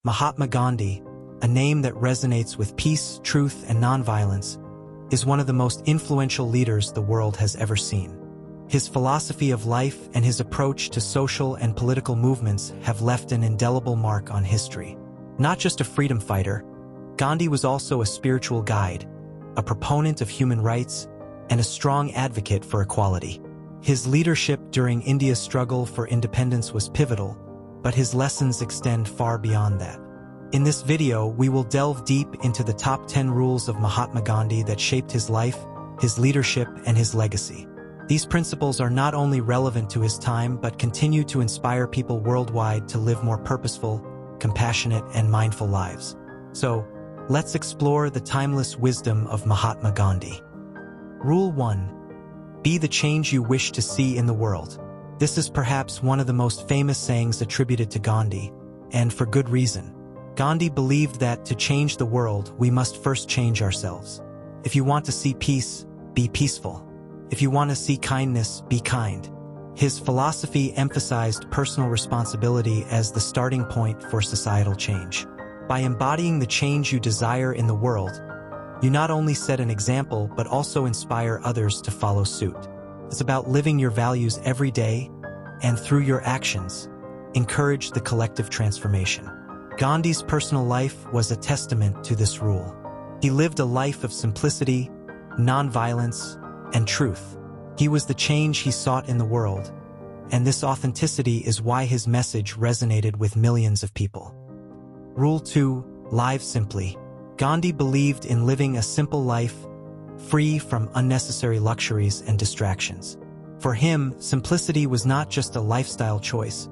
Mahatma Gandhi, a name that resonates with peace, truth, and nonviolence, is one of the most influential leaders the world has ever seen. His philosophy of life and his approach to social and political movements have left an indelible mark on history. Not just a freedom fighter, Gandhi was also a spiritual guide, a proponent of human rights, and a strong advocate for equality. His leadership during India's struggle for independence was pivotal, but his lessons extend far beyond that. In this video, we will delve deep into the top 10 rules of Mahatma Gandhi that shaped his life, his leadership, and his legacy. These principles are not only relevant to his time, but continue to inspire people worldwide to live more purposeful, compassionate, and mindful lives. So, let's explore the timeless wisdom of Mahatma Gandhi. Rule 1. Be the change you wish to see in the world. This is perhaps one of the most famous sayings attributed to Gandhi, and for good reason. Gandhi believed that to change the world, we must first change ourselves. If you want to see peace, be peaceful. If you want to see kindness, be kind. His philosophy emphasized personal responsibility as the starting point for societal change. By embodying the change you desire in the world, you not only set an example, but also inspire others to follow suit. It's about living your values every day, and through your actions, encourage the collective transformation. Gandhi's personal life was a testament to this rule. He lived a life of simplicity, nonviolence, and truth. He was the change he sought in the world, and this authenticity is why his message resonated with millions of people. Rule 2. Live simply. Gandhi believed in living a simple life, free from unnecessary luxuries and distractions. For him, simplicity was not just a lifestyle choice,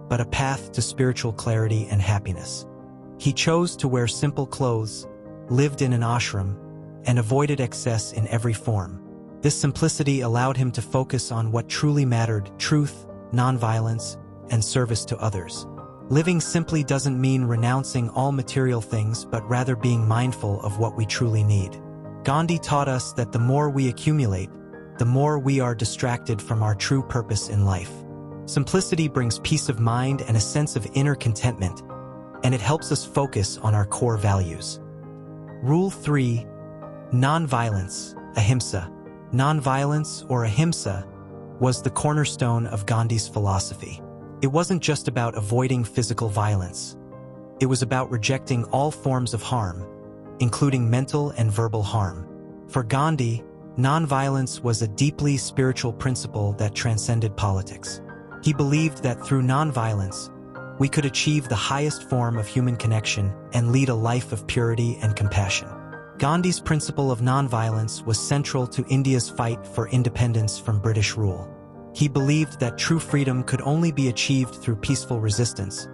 but a path to spiritual clarity and happiness. He chose to wear simple clothes, lived in an ashram, and avoided excess in every form. This simplicity allowed him to focus on what truly mattered: truth, nonviolence, and service to others. Living simply doesn't mean renouncing all material things, but rather being mindful of what we truly need. Gandhi taught us that the more we accumulate, the more we are distracted from our true purpose in life. Simplicity brings peace of mind and a sense of inner contentment, and it helps us focus on our core values. Rule 3. Nonviolence, Ahimsa. Nonviolence, or Ahimsa, was the cornerstone of Gandhi's philosophy. It wasn't just about avoiding physical violence. It was about rejecting all forms of harm, including mental and verbal harm. For Gandhi, nonviolence was a deeply spiritual principle that transcended politics. He believed that through nonviolence, we could achieve the highest form of human connection and lead a life of purity and compassion. Gandhi's principle of nonviolence was central to India's fight for independence from British rule. He believed that true freedom could only be achieved through peaceful resistance,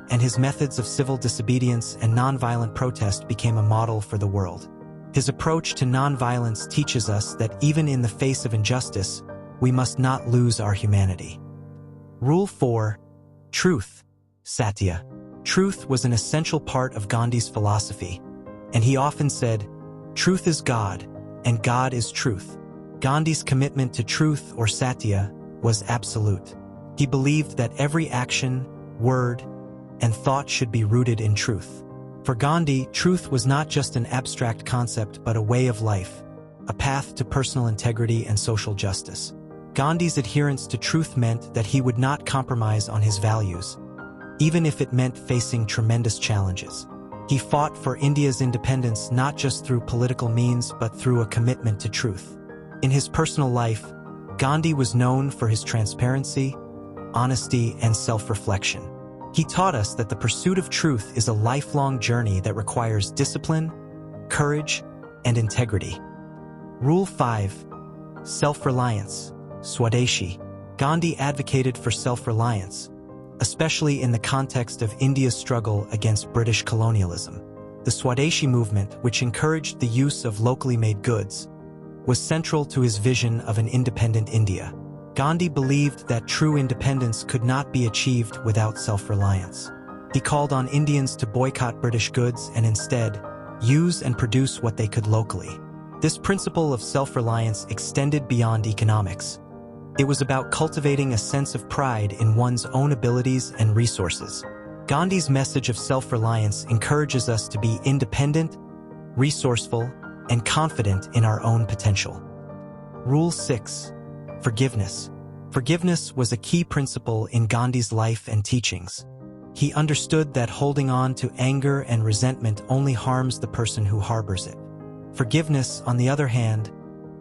and his methods of civil disobedience and nonviolent protest became a model for the world. His approach to nonviolence teaches us that even in the face of injustice, we must not lose our humanity. Rule 4. Truth, Satya. Truth was an essential part of Gandhi's philosophy, and he often said, "Truth is God, and God is truth." Gandhi's commitment to truth, or Satya, was absolute. He believed that every action, word, and thought should be rooted in truth. For Gandhi, truth was not just an abstract concept but a way of life, a path to personal integrity and social justice. Gandhi's adherence to truth meant that he would not compromise on his values, even if it meant facing tremendous challenges. He fought for India's independence not just through political means but through a commitment to truth. In his personal life, Gandhi was known for his transparency, honesty, and self-reflection. He taught us that the pursuit of truth is a lifelong journey that requires discipline, courage, and integrity. Rule 5. Self-reliance, Swadeshi. Gandhi advocated for self-reliance, especially in the context of India's struggle against British colonialism. The Swadeshi movement, which encouraged the use of locally made goods, was central to his vision of an independent India. Gandhi believed that true independence could not be achieved without self-reliance. He called on Indians to boycott British goods and instead use and produce what they could locally. This principle of self-reliance extended beyond economics. It was about cultivating a sense of pride in one's own abilities and resources. Gandhi's message of self-reliance encourages us to be independent, resourceful, and confident in our own potential. Rule 6. Forgiveness. Forgiveness was a key principle in Gandhi's life and teachings. He understood that holding on to anger and resentment only harms the person who harbors it. Forgiveness, on the other hand,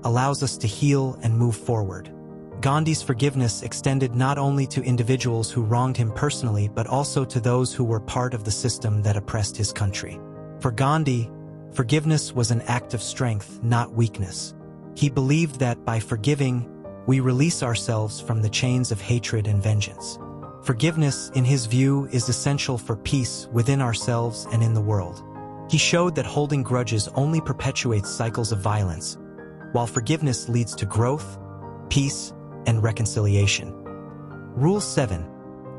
allows us to heal and move forward. Gandhi's forgiveness extended not only to individuals who wronged him personally, but also to those who were part of the system that oppressed his country. For Gandhi, forgiveness was an act of strength, not weakness. He believed that by forgiving, we release ourselves from the chains of hatred and vengeance. Forgiveness, in his view, is essential for peace within ourselves and in the world. He showed that holding grudges only perpetuates cycles of violence, while forgiveness leads to growth, peace, and reconciliation. Rule 7.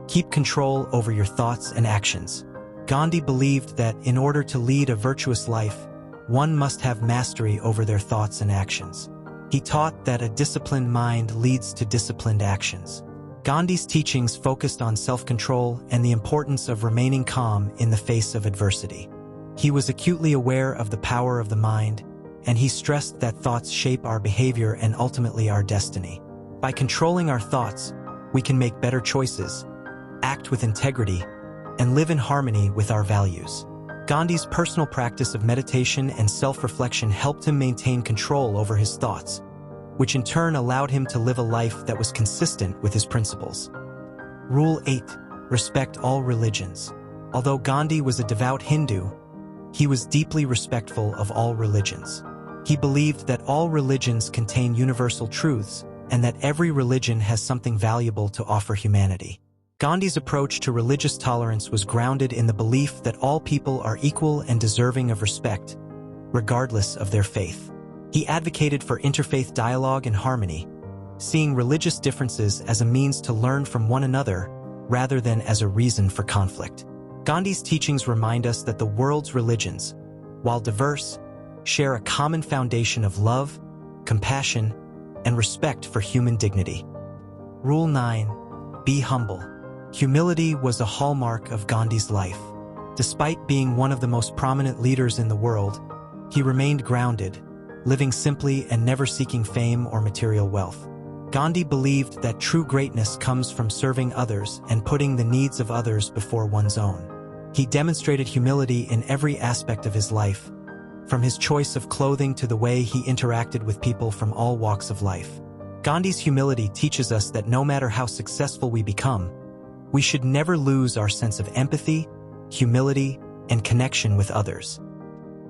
Keep control over your thoughts and actions. Gandhi believed that in order to lead a virtuous life, one must have mastery over their thoughts and actions. He taught that a disciplined mind leads to disciplined actions. Gandhi's teachings focused on self-control and the importance of remaining calm in the face of adversity. He was acutely aware of the power of the mind, and he stressed that thoughts shape our behavior and ultimately our destiny. By controlling our thoughts, we can make better choices, act with integrity, and live in harmony with our values. Gandhi's personal practice of meditation and self-reflection helped him maintain control over his thoughts, which in turn allowed him to live a life that was consistent with his principles. Rule 8. Respect all religions. Although Gandhi was a devout Hindu, he was deeply respectful of all religions. He believed that all religions contain universal truths and that every religion has something valuable to offer humanity. Gandhi's approach to religious tolerance was grounded in the belief that all people are equal and deserving of respect, regardless of their faith. He advocated for interfaith dialogue and harmony, seeing religious differences as a means to learn from one another rather than as a reason for conflict. Gandhi's teachings remind us that the world's religions, while diverse, share a common foundation of love, compassion, and respect for human dignity. Rule 9. Be humble. Humility was a hallmark of Gandhi's life. Despite being one of the most prominent leaders in the world, he remained grounded, living simply and never seeking fame or material wealth. Gandhi believed that true greatness comes from serving others and putting the needs of others before one's own. He demonstrated humility in every aspect of his life, from his choice of clothing to the way he interacted with people from all walks of life. Gandhi's humility teaches us that no matter how successful we become, we should never lose our sense of empathy, humility, and connection with others.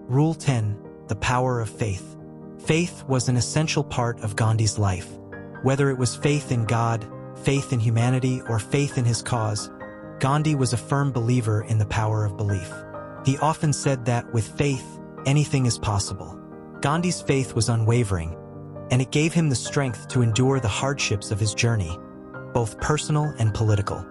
Rule 10. The power of faith. Faith was an essential part of Gandhi's life. Whether it was faith in God, faith in humanity, or faith in his cause, Gandhi was a firm believer in the power of belief. He often said that with faith, anything is possible. Gandhi's faith was unwavering, and it gave him the strength to endure the hardships of his journey, both personal and political.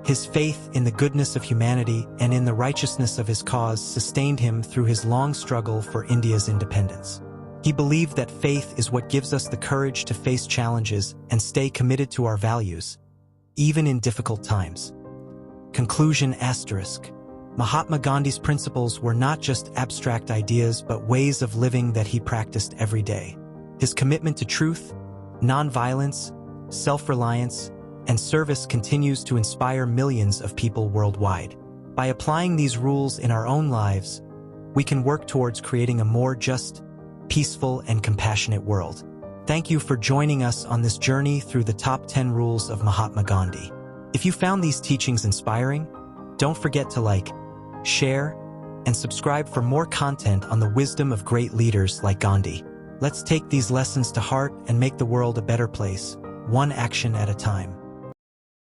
His faith in the goodness of humanity and in the righteousness of his cause sustained him through his long struggle for India's independence. He believed that faith is what gives us the courage to face challenges and stay committed to our values, even in difficult times. Conclusion **. Mahatma Gandhi's principles were not just abstract ideas but ways of living that he practiced every day. His commitment to truth, nonviolence, self-reliance, and service continues to inspire millions of people worldwide. By applying these rules in our own lives, we can work towards creating a more just, peaceful, and compassionate world. Thank you for joining us on this journey through the top 10 rules of Mahatma Gandhi. If you found these teachings inspiring, don't forget to like, share, and subscribe for more content on the wisdom of great leaders like Gandhi. Let's take these lessons to heart and make the world a better place, one action at a time.